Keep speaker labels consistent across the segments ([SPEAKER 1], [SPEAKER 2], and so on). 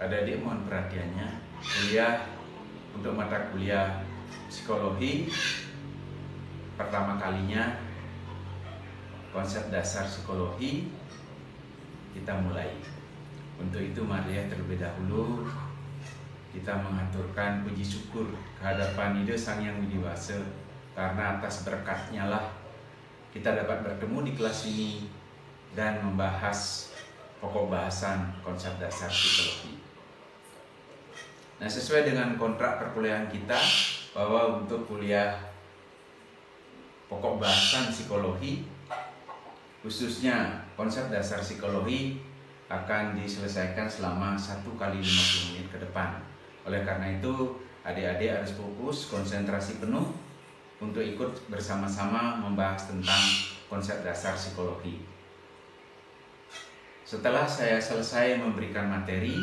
[SPEAKER 1] Adik-adik mohon perhatiannya. Untuk mata kuliah psikologi pertama kalinya, konsep dasar psikologi kita mulai. Untuk itu mari terlebih dahulu kita mengaturkan puji syukur kehadapan Ide Sang Yang Widiwasa, karena atas berkatnya lah kita dapat bertemu di kelas ini dan membahas pokok bahasan konsep dasar psikologi. Nah, sesuai dengan kontrak perkuliahan kita bahwa untuk kuliah pokok bahasan psikologi, khususnya konsep dasar psikologi, akan diselesaikan selama 1 kali 50 menit ke depan. Oleh karena itu, adik-adik harus fokus, konsentrasi penuh untuk ikut bersama-sama membahas tentang konsep dasar psikologi. Setelah saya selesai memberikan materi,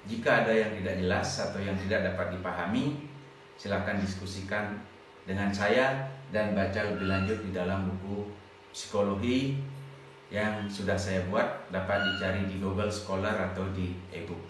[SPEAKER 1] jika ada yang tidak jelas atau yang tidak dapat dipahami, silakan diskusikan dengan saya dan baca lebih lanjut di dalam buku psikologi yang sudah saya buat, dapat dicari di Google Scholar atau di e-book.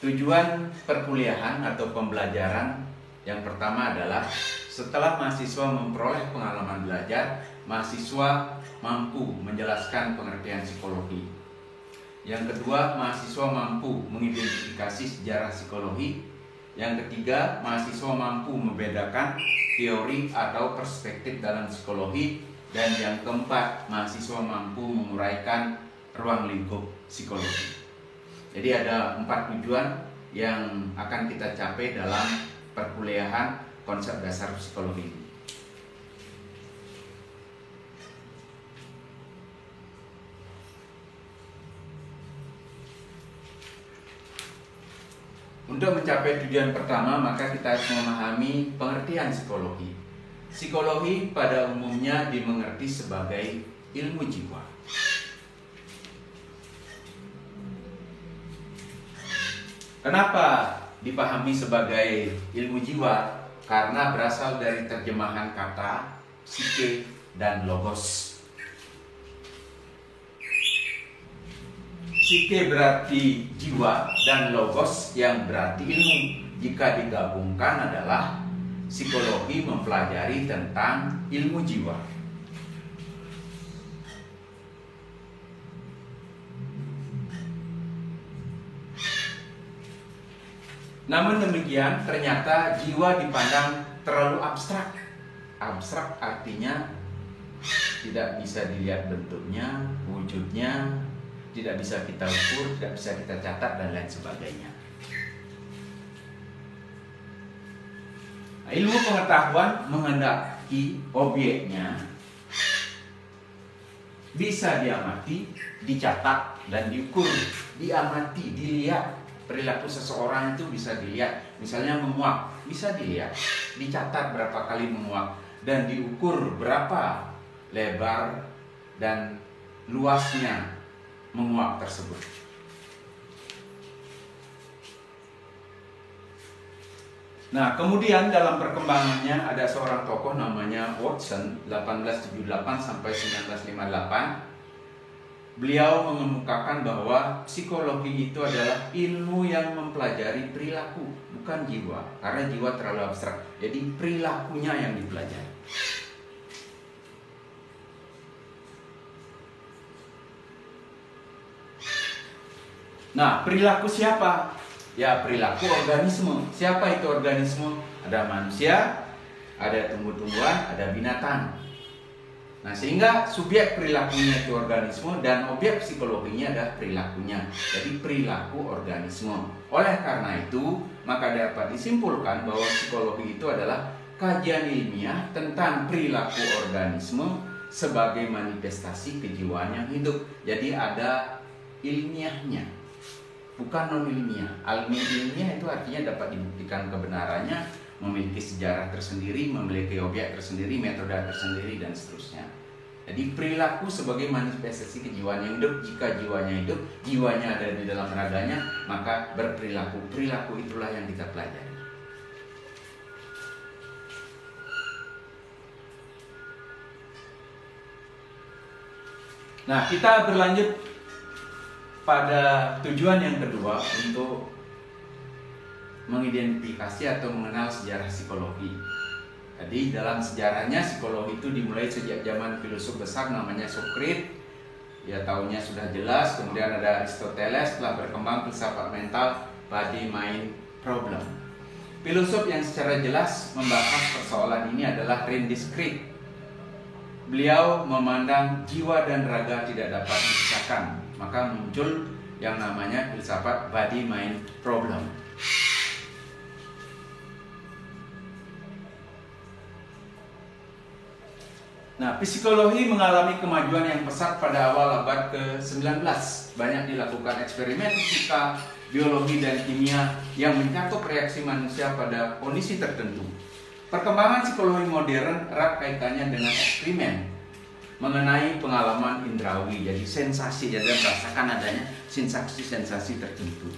[SPEAKER 1] Tujuan perkuliahan atau pembelajaran yang pertama adalah setelah mahasiswa memperoleh pengalaman belajar, mahasiswa mampu menjelaskan pengertian psikologi. Yang kedua, mahasiswa mampu mengidentifikasi sejarah psikologi. Yang ketiga, mahasiswa mampu membedakan teori atau perspektif dalam psikologi. Dan yang keempat, mahasiswa mampu menguraikan ruang lingkup psikologi. Jadi ada 4 tujuan yang akan kita capai dalam perkuliahan konsep dasar psikologi. Untuk mencapai tujuan pertama, maka kita harus memahami pengertian psikologi. Psikologi pada umumnya dimengerti sebagai ilmu jiwa. Kenapa dipahami sebagai ilmu jiwa? Karena berasal dari terjemahan kata psike dan logos. Psike berarti jiwa dan logos yang berarti ilmu. Jika digabungkan adalah psikologi mempelajari tentang ilmu jiwa. Namun demikian, ternyata jiwa dipandang terlalu abstrak. Abstrak artinya tidak bisa dilihat bentuknya, wujudnya, tidak bisa kita ukur, tidak bisa kita catat, dan lain sebagainya. Nah, ilmu pengetahuan menghendaki objeknya bisa diamati, dicatat, dan diukur. Diamati, dilihat. Perilaku seseorang itu bisa dilihat, misalnya menguap, bisa dilihat, dicatat berapa kali menguap, dan diukur berapa lebar dan luasnya menguap tersebut. Nah, kemudian dalam perkembangannya ada seorang tokoh namanya Watson, 1878 sampai 1958. Beliau mengemukakan bahwa psikologi itu adalah ilmu yang mempelajari perilaku, bukan jiwa. Karena jiwa terlalu abstrak. Jadi perilakunya yang dipelajari. Nah, perilaku siapa? Ya, perilaku organisme. Siapa itu organisme? Ada manusia, ada tumbuh-tumbuhan, ada binatang. Nah, sehingga subjek perilakunya itu organisme dan objek psikologinya adalah perilakunya. Jadi perilaku organisme. Oleh karena itu, maka dapat disimpulkan bahwa psikologi itu adalah kajian ilmiah tentang perilaku organisme sebagai manifestasi kejiwaan yang hidup. Jadi ada ilmiahnya, bukan non ilmiah. Ilmiah itu artinya dapat dibuktikan kebenarannya, memiliki sejarah tersendiri, memiliki objek tersendiri, metode tersendiri, dan seterusnya. Jadi perilaku sebagai manifestasi kejiwaan yang hidup. Jika jiwanya hidup, jiwanya ada di dalam raganya, maka berperilaku. Perilaku itulah yang kita pelajari. Nah, kita berlanjut pada tujuan yang kedua untuk mengidentifikasi atau mengenal sejarah psikologi. Jadi dalam sejarahnya psikologi itu dimulai sejak zaman filosof besar namanya Socrates. Ya, tahunnya sudah jelas. Kemudian ada Aristoteles, telah berkembang filsafat mental, body mind problem. Filosof yang secara jelas membahas persoalan ini adalah Rene Descartes. Beliau memandang jiwa dan raga tidak dapat dipisahkan, maka muncul yang namanya filsafat body mind problem. Nah, psikologi mengalami kemajuan yang pesat pada awal abad ke-19. Banyak dilakukan eksperimen fisika, biologi, dan kimia yang mencakup reaksi manusia pada kondisi tertentu. Perkembangan psikologi modern erat kaitannya dengan eksperimen mengenai pengalaman indrawi, jadi sensasi, jadi merasakan adanya sensasi-sensasi tertentu.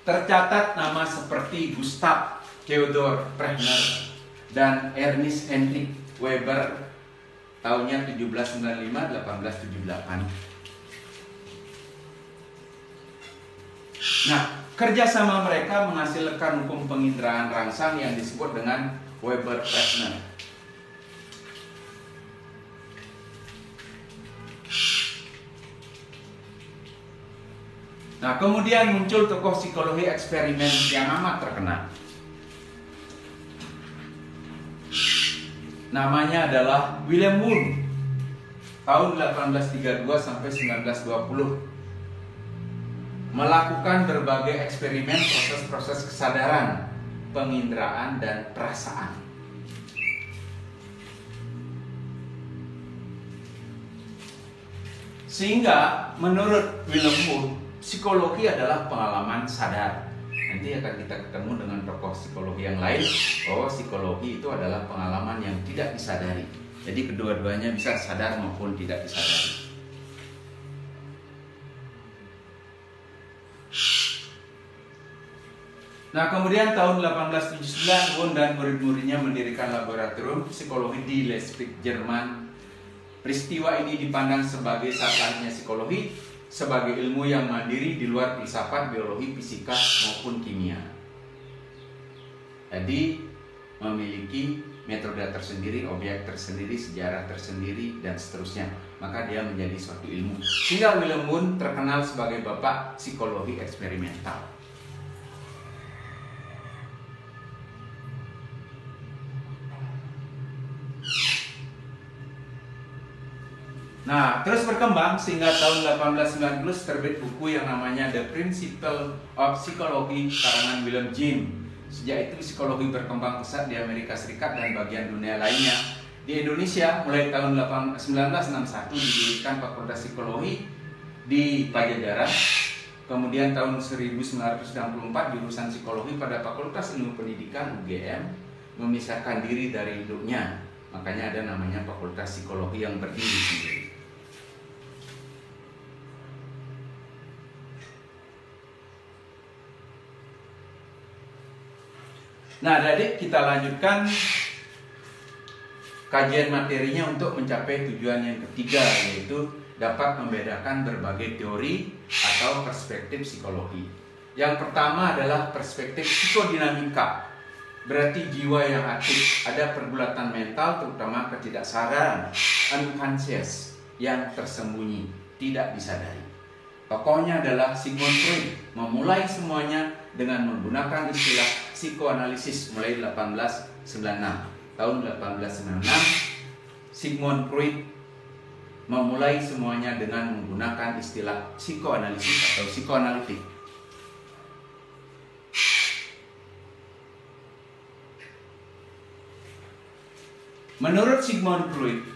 [SPEAKER 1] Tercatat nama seperti Gustav Theodor Fechner dan Ernst Heinrich Weber tahunnya 1795-1878. Nah, kerjasama mereka menghasilkan hukum penginderaan rangsang yang disebut dengan Weber-Fechner. Nah, kemudian muncul tokoh psikologi eksperimen yang amat terkenal. Namanya adalah Wilhelm Wundt, tahun 1832 sampai 1920. Melakukan berbagai eksperimen proses-proses kesadaran, penginderaan, dan perasaan. Sehingga menurut Wilhelm Wundt, psikologi adalah pengalaman sadar. Nanti akan kita ketemu dengan tokoh psikologi yang lain bahwa psikologi itu adalah pengalaman yang tidak disadari. Jadi kedua-duanya bisa sadar maupun tidak disadari. Nah, kemudian tahun 1879 Wundt dan murid-muridnya mendirikan laboratorium psikologi di Leipzig, Jerman. Peristiwa ini dipandang sebagai saat lahirnya psikologi, sebagai ilmu yang mandiri di luar filsafat, biologi, fisika maupun kimia. Jadi memiliki metode tersendiri, objek tersendiri, sejarah tersendiri, dan seterusnya. Maka dia menjadi suatu ilmu. Sehingga Wilhelm Wundt terkenal sebagai bapak psikologi eksperimental. Nah, terus berkembang sehingga tahun 1890 terbit buku yang namanya The Principle of Psychology karangan William James. Sejak itu psikologi berkembang pesat di Amerika Serikat dan bagian dunia lainnya. Di Indonesia mulai tahun 1961 didirikan Fakultas Psikologi di Pajajaran. Kemudian tahun 1964 jurusan psikologi pada Fakultas Ilmu Pendidikan UGM memisahkan diri dari induknya. Makanya ada namanya Fakultas Psikologi yang berdiri sendiri. Nah, adik kita lanjutkan kajian materinya untuk mencapai tujuan yang ketiga, yaitu dapat membedakan berbagai teori atau perspektif psikologi. Yang pertama adalah perspektif psikodinamika, berarti jiwa yang aktif, ada pergulatan mental terutama ketidaksadaran, unconscious, yang tersembunyi, tidak disadari. Tokohnya adalah Sigmund Freud, memulai semuanya dengan menggunakan istilah psikoanalisis mulai 1896. Tahun 1896 Sigmund Freud memulai semuanya dengan menggunakan istilah psikoanalisis atau psikoanalitik. Menurut Sigmund Freud,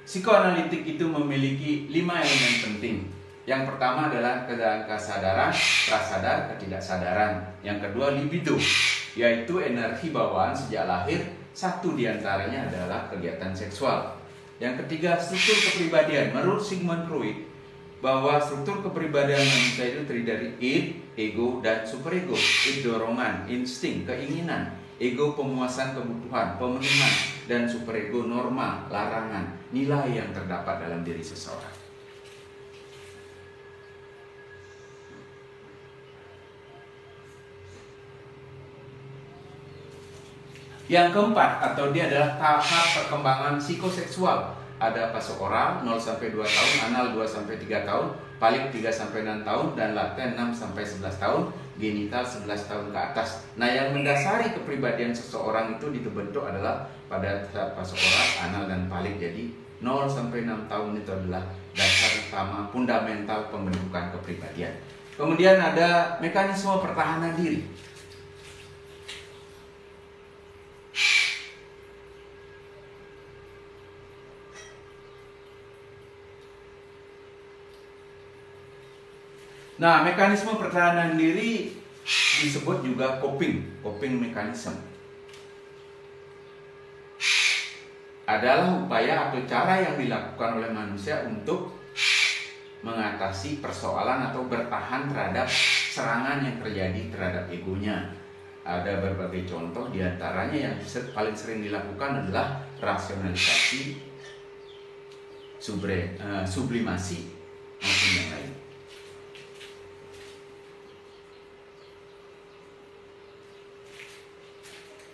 [SPEAKER 1] psikoanalitik itu memiliki 5 elemen penting. Yang pertama adalah kesadaran, prasadar, ketidaksadaran. Yang kedua libido, yaitu energi bawaan sejak lahir. Satu diantaranya adalah kegiatan seksual. Yang ketiga struktur kepribadian. Menurut Sigmund Freud, bahwa struktur kepribadian manusia itu terdiri dari id, ego, dan superego. Id dorongan, insting, keinginan. ego pemuasan kebutuhan, pemenuhan, dan superego norma, larangan, nilai yang terdapat dalam diri seseorang. Yang keempat, atau dia adalah tahap perkembangan psikoseksual. Ada fase oral 0-2 tahun, anal 2-3 tahun, palik 3-6 tahun, dan laten 6-11 tahun, genital 11 tahun ke atas. Nah, yang mendasari kepribadian seseorang itu dibentuk adalah pada fase oral, anal, dan palik. Jadi 0-6 tahun itu adalah dasar utama fundamental pembentukan kepribadian. Kemudian ada mekanisme pertahanan diri. Nah, mekanisme pertahanan diri disebut juga coping mechanism. Adalah upaya atau cara yang dilakukan oleh manusia untuk mengatasi persoalan atau bertahan terhadap serangan yang terjadi terhadap egonya. Ada berbagai contoh, diantaranya yang paling sering dilakukan adalah rasionalisasi, sublimasi, maupun yang lain.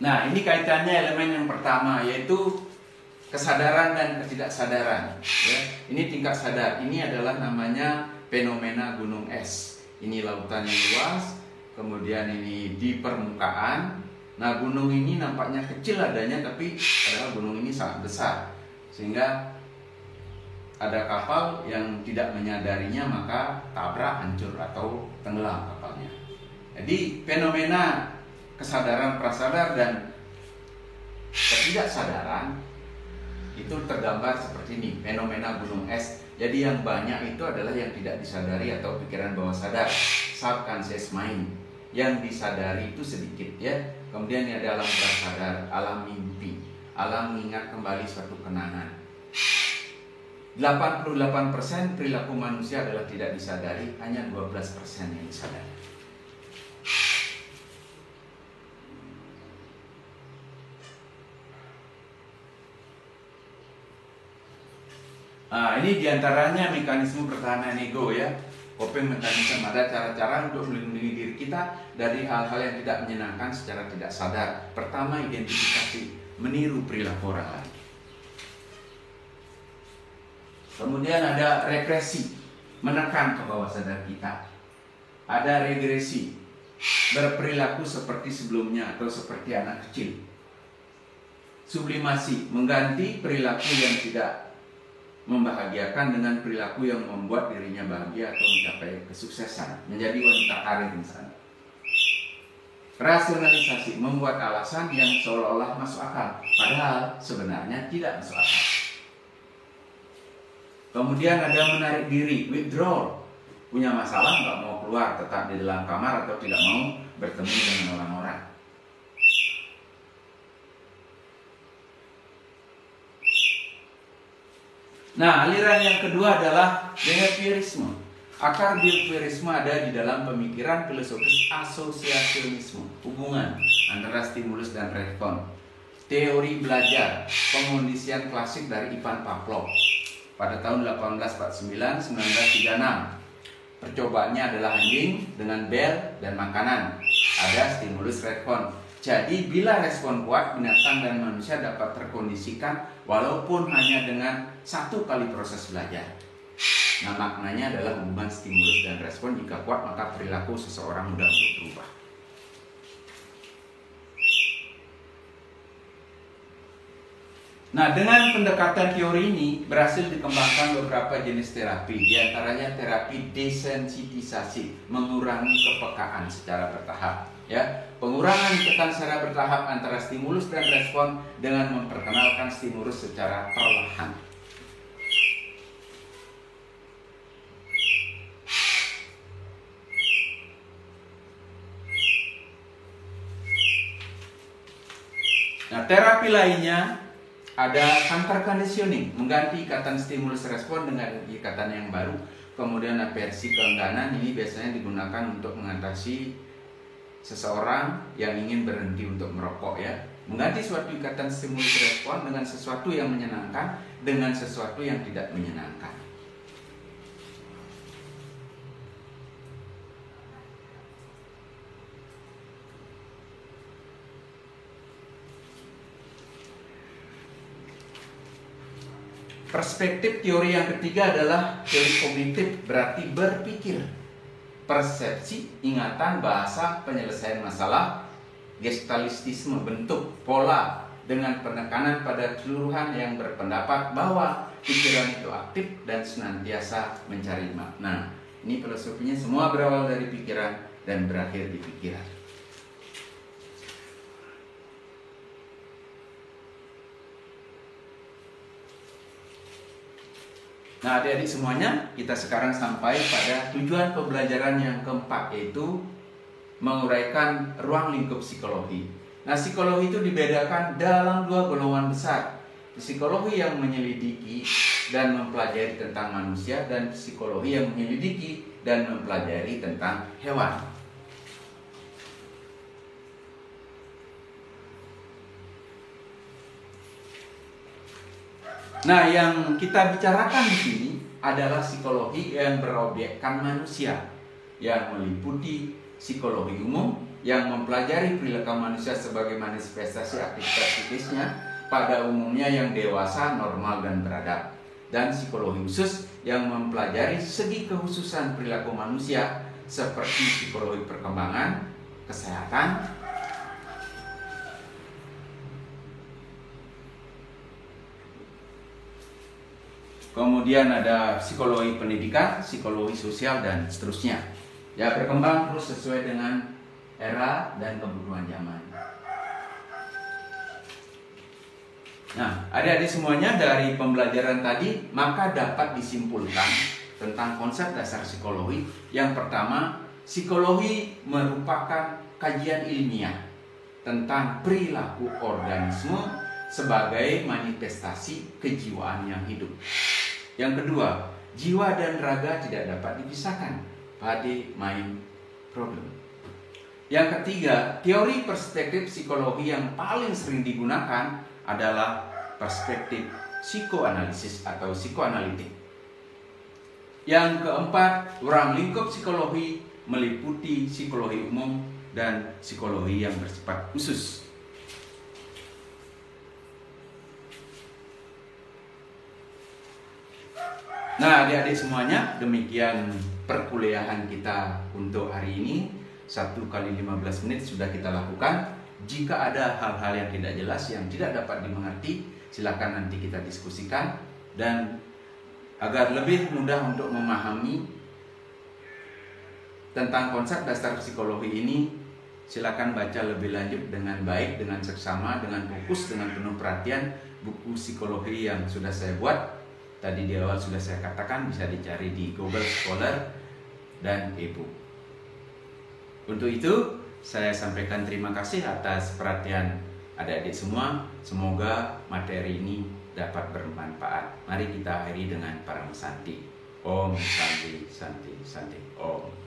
[SPEAKER 1] Nah, ini kaitannya elemen yang pertama, yaitu kesadaran dan ketidaksadaran. Ya, ini tingkat sadar. Ini adalah namanya fenomena gunung es. Ini lautan yang luas, kemudian ini di permukaan. Nah, gunung ini nampaknya kecil adanya, tapi padahal gunung ini sangat besar. Sehingga ada kapal yang tidak menyadarinya, maka tabrak, hancur, atau tenggelam kapalnya. Jadi fenomena kesadaran prasadar dan ketidaksadaran itu tergambar seperti ini, fenomena gunung es. Jadi yang banyak itu adalah yang tidak disadari atau pikiran bawah sadar, subconscious mind. Yang disadari itu sedikit, ya. Kemudian ada alam prasadar, alam mimpi, alam mengingat kembali suatu kenangan. 88% perilaku manusia adalah tidak disadari, hanya 12% yang disadari. Nah, ini diantaranya mekanisme pertahanan ego, ya. Coping mechanism, ada cara-cara untuk melindungi diri kita dari hal-hal yang tidak menyenangkan secara tidak sadar. Pertama, identifikasi, meniru perilaku orang lain. Kemudian ada represi, menekan ke bawah sadar kita. Ada regresi, berperilaku seperti sebelumnya atau seperti anak kecil. Sublimasi, mengganti perilaku yang tidak membahagiakan dengan perilaku yang membuat dirinya bahagia atau mencapai kesuksesan, menjadi wanita karir misalnya. Rasionalisasi, membuat alasan yang seolah-olah masuk akal, padahal sebenarnya tidak masuk akal. Kemudian ada menarik diri, withdrawal, punya masalah nggak mau keluar, tetap di dalam kamar atau tidak mau bertemu dengan orang-orang. Nah, aliran yang kedua adalah behaviorisme. Akar behaviorisme ada di dalam pemikiran filosofis asosiasionisme, hubungan antara stimulus dan respon. Teori belajar, pengondisian klasik dari Ivan Pavlov pada tahun 1849-1936. Percobaannya adalah anjing dengan bel dan makanan. Ada stimulus respon. Jadi bila respon kuat, binatang dan manusia dapat terkondisikan walaupun hanya dengan satu kali proses belajar. Nah, maknanya adalah hubungan stimulus dan respon. Jika kuat, maka perilaku seseorang mudah untuk berubah. Nah, dengan pendekatan teori ini berhasil dikembangkan beberapa jenis terapi. Di antaranya terapi desensitisasi, mengurangi kepekaan secara bertahap. Ya, pengurangan tekan secara bertahap antara stimulus dan respon dengan memperkenalkan stimulus secara perlahan. Nah, terapi lainnya ada counter conditioning, mengganti ikatan stimulus respon dengan ikatan yang baru. Kemudian aversi keengganan, ini biasanya digunakan untuk mengatasi seseorang yang ingin berhenti untuk merokok ya. Mengganti suatu ikatan stimulus respon dengan sesuatu yang menyenangkan dengan sesuatu yang tidak menyenangkan. Perspektif teori yang ketiga adalah teori kognitif, berarti berpikir. Persepsi, ingatan, bahasa, penyelesaian masalah, gestalistisme, bentuk, pola, dengan penekanan pada keseluruhan yang berpendapat bahwa pikiran itu aktif dan senantiasa mencari makna. Ini filosofinya semua berawal dari pikiran dan berakhir di pikiran. Nah, adik-adik semuanya, kita sekarang sampai pada tujuan pembelajaran yang keempat, yaitu menguraikan ruang lingkup psikologi. Nah, psikologi itu dibedakan dalam dua golongan besar. Psikologi yang menyelidiki dan mempelajari tentang manusia, dan psikologi yang menyelidiki dan mempelajari tentang hewan. Nah, yang kita bicarakan di sini adalah psikologi yang berobjekkan manusia, yang meliputi psikologi umum yang mempelajari perilaku manusia sebagai manifestasi aktivitas psikisnya pada umumnya yang dewasa, normal, dan beradab, dan psikologi khusus yang mempelajari segi kekhususan perilaku manusia seperti psikologi perkembangan, kesehatan, kemudian ada psikologi pendidikan, psikologi sosial, dan seterusnya. Ya, berkembang terus sesuai dengan era dan kebutuhan zaman. Nah, adik-adik semuanya, dari pembelajaran tadi maka dapat disimpulkan tentang konsep dasar psikologi. Yang pertama, psikologi merupakan kajian ilmiah tentang perilaku organisme sebagai manifestasi kejiwaan yang hidup. Yang kedua, jiwa dan raga tidak dapat dipisahkan, body mind problem. Yang ketiga, teori perspektif psikologi yang paling sering digunakan adalah perspektif psikoanalisis atau psikoanalitik. Yang keempat, ruang lingkup psikologi meliputi psikologi umum dan psikologi yang bersifat khusus. Nah, adik-adik semuanya, demikian perkuliahan kita untuk hari ini. 1 kali 15 menit sudah kita lakukan. Jika ada hal-hal yang tidak jelas, yang tidak dapat dimengerti, silakan nanti kita diskusikan. Dan agar lebih mudah untuk memahami tentang konsep dasar psikologi ini, silakan baca lebih lanjut dengan baik, dengan seksama, dengan fokus, dengan penuh perhatian buku psikologi yang sudah saya buat. Tadi di awal sudah saya katakan, bisa dicari di Google Scholar dan e-book. Untuk itu, saya sampaikan terima kasih atas perhatian adik-adik semua. Semoga materi ini dapat bermanfaat. Mari kita akhiri dengan Param Santi. Om Santi Santi Santi Om.